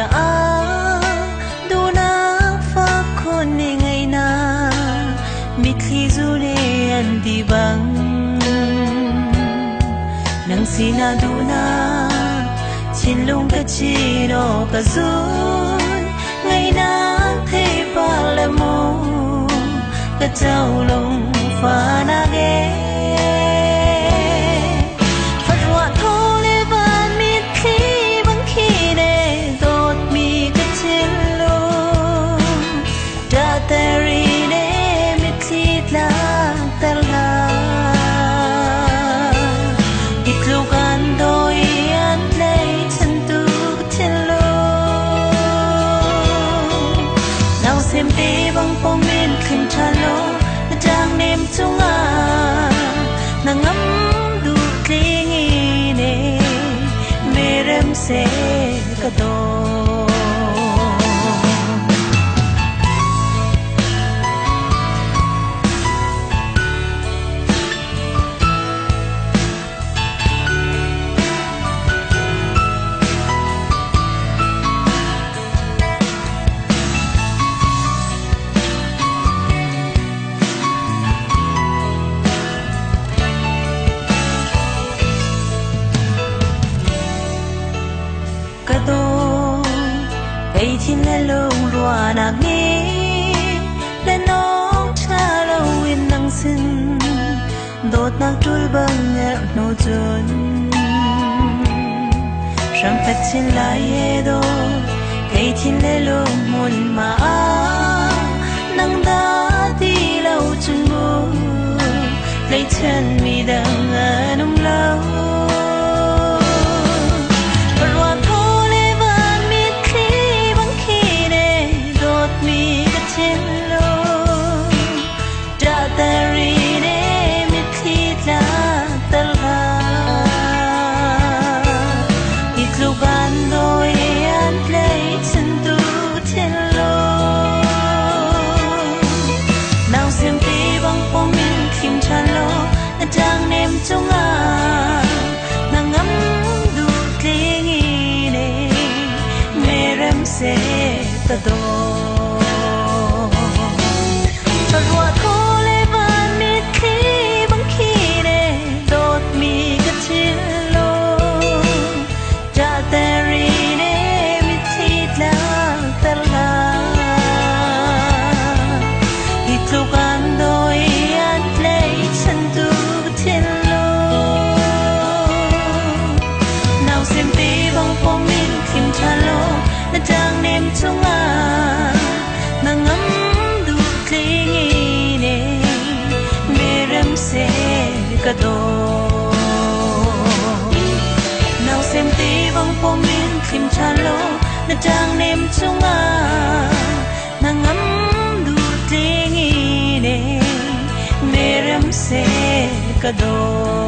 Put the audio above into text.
ya du na fa khôn ni ngày na mit khi du le an di bang nang sina du na chin lung ka chi no ka zun ngày na thế pa la mo ka chau long fa na ge se ka do Hãy tin lên lông loa nạc nghe lên nóng cha lâu in năng xin đột nạc trôi băng ngẹo nô chôn rằng phát trên lại e đô hãy tin lên lông môn mà năng đá đi lâu chân bố lấy chân mi đang ở nông lâu se ta do ta lua tho le van mi khi bang khi ne dot mi ka chin lo ja teri ne mi ti la ta la i tu kan doi an play chan tu tin lo now sim ti bang po min kim cha lo na chang nem chung na ngắm du kling ne merem se ka do nào xem ti vang po min kim cha lo na chang nem chung na ngắm du kling ne merem se ka do